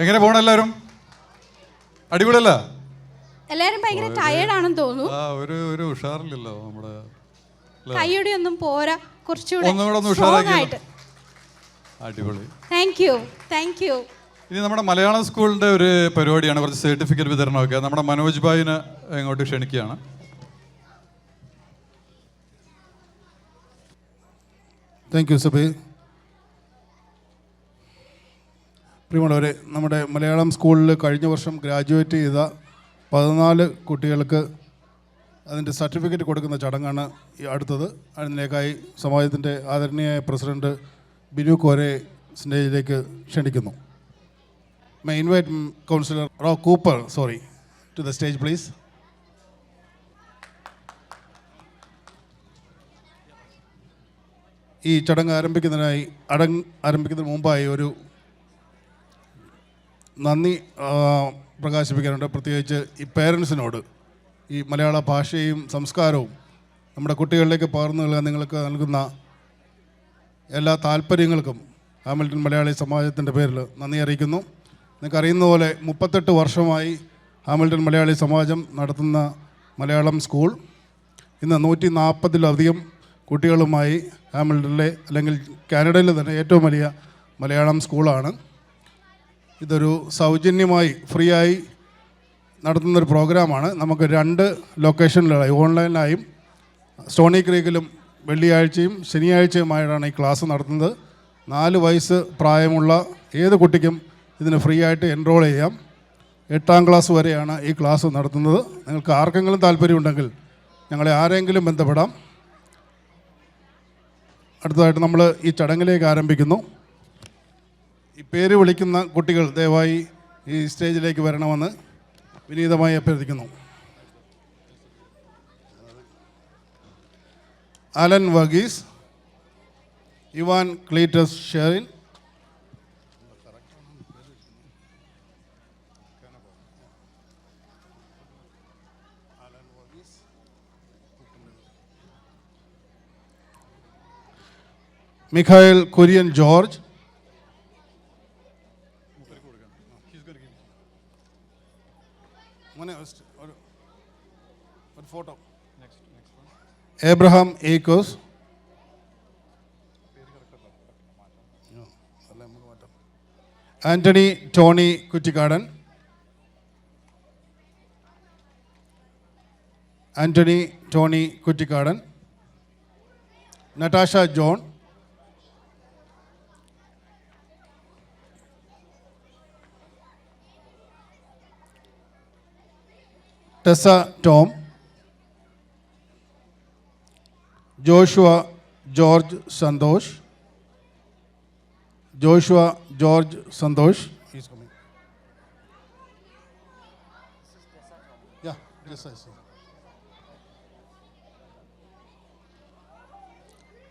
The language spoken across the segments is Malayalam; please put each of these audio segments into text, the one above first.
എങ്ങനെ പോകണം എല്ലാവരും? അടിപൊളിയല്ല? എല്ലാരും ഭയങ്കര ടയേർഡ് ആണെന്ന് തോന്നുന്നു. ഒരു ഉഷാറില്ലല്ലോ നമ്മുടെ. കൈയുടെ ഒന്നും പോരാ, കുറച്ചുകൂടെ ഒന്നുകൂടെ ഉഷാറാക്കി. അടിപൊളി. Thank you. ഇനി നമ്മുടെ മലയാളം സ്കൂളിൻ്റെ ഒരു പരിപാടിയാണ്, കുറച്ച് സർട്ടിഫിക്കറ്റ് വിതരണമൊക്കെ. നമ്മുടെ മനോജ് ഭായിനെ ഇങ്ങോട്ട് ക്ഷണിക്കുകയാണ്. Thank you Sabi. പ്രിയമുള്ളവരെ, നമ്മുടെ മലയാളം സ്കൂളിൽ കഴിഞ്ഞ വർഷം ഗ്രാജുവേറ്റ് ചെയ്ത 14 കുട്ടികൾക്ക് അതിൻ്റെ സർട്ടിഫിക്കറ്റ് കൊടുക്കുന്ന ചടങ്ങാണ് അടുത്തത്. അതിലേക്കായി സമാജത്തിൻ്റെ ആദരണീയായ പ്രസിഡന്റ് ബിനു കോരെ സ്റ്റേജിലേക്ക് ക്ഷണിക്കുന്നു. May I invite Councillor Rob Cooper, to the stage, please. ഈ ചടങ്ങ് ആരംഭിക്കുന്നതിന് മുമ്പായി ഒരു നന്ദി പ്രകാശിപ്പിക്കാനുണ്ട്. പ്രത്യേകിച്ച് ഈ പേരൻസിനോട്. ഈ മലയാള ഭാഷയും സംസ്കാരവും നമ്മുടെ കുട്ടികളിലേക്ക് പകർന്നു നിങ്ങൾക്ക് നൽകുന്ന എല്ലാ താല്പര്യങ്ങൾക്കും ഹാമിൽട്ടൺ മലയാളി സമാജത്തിൻ്റെ പേരിൽ നന്ദി അറിയിക്കുന്നു. നിങ്ങൾക്കറിയുന്ന പോലെ 38 വർഷമായി ഹാമിൽട്ടൺ മലയാളി സമാജം നടത്തുന്ന മലയാളം സ്കൂൾ ഇന്ന് 140-ലധികം കുട്ടികളുമായി ഹാമിൽട്ടണിലെ അല്ലെങ്കിൽ കാനഡയിലെ തന്നെ ഏറ്റവും വലിയ മലയാളം സ്കൂളാണ്. ഇതൊരു സൗജന്യമായി ഫ്രീ ആയി നടത്തുന്നൊരു പ്രോഗ്രാമാണ്. നമുക്ക് 2 ലൊക്കേഷനിലായി, ഓൺലൈനിലായും സ്റ്റോണി ക്രീക്കിലും വെള്ളിയാഴ്ചയും ശനിയാഴ്ചയുമായിട്ടാണ് ഈ ക്ലാസ് നടത്തുന്നത്. 4 വയസ്സ് പ്രായമുള്ള ഏത് കുട്ടിക്കും ഇതിന് ഫ്രീ ആയിട്ട് എൻറോൾ ചെയ്യാം. 8ാം ക്ലാസ് വരെയാണ് ഈ ക്ലാസ് നടത്തുന്നത്. നിങ്ങൾക്ക് ആർക്കെങ്കിലും താല്പര്യമുണ്ടെങ്കിൽ ഞങ്ങളെ ആരെങ്കിലും ബന്ധപ്പെടാം. അടുത്തതായിട്ട് നമ്മൾ ഈ ചടങ്ങിലേക്ക് ആരംഭിക്കുന്നു. ഈ പേര് വിളിക്കുന്ന കുട്ടികൾ ദയവായി ഈ സ്റ്റേജിലേക്ക് വരണമെന്ന് വിനീതമായി അഭ്യർത്ഥിക്കുന്നു. Alan Varghese, Ivan Cletus Sherin, Mikhail Kurian George, photo, Abraham Ekkos, Antony Tony Kuttikkadan, Natasha John, Tessa Tom, Joshua George Santhosh. He's coming. Yeah, yes, I see.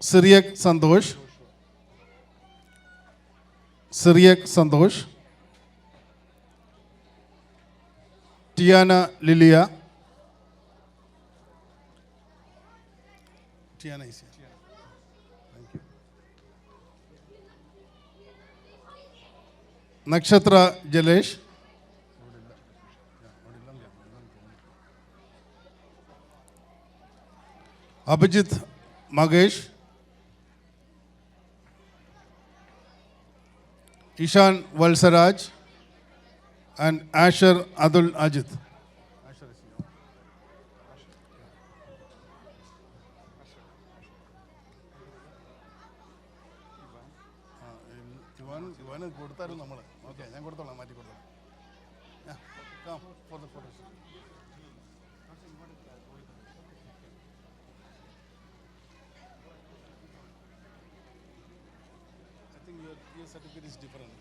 Siriyak Santosh, Tiana Lilia, Tiana is here. Thank you. Nakshatra Jalesh, Abhijit Magesh, Ishan Valsaraj, and Asher Adul Ajit. ഇവന് കൊടുത്തായിരുന്നു നമ്മൾ. ഓക്കെ, ഞാൻ കൊടുത്തോളാം, മാറ്റി കൊടുത്തോളാം. For the photos. I think your certificate is different.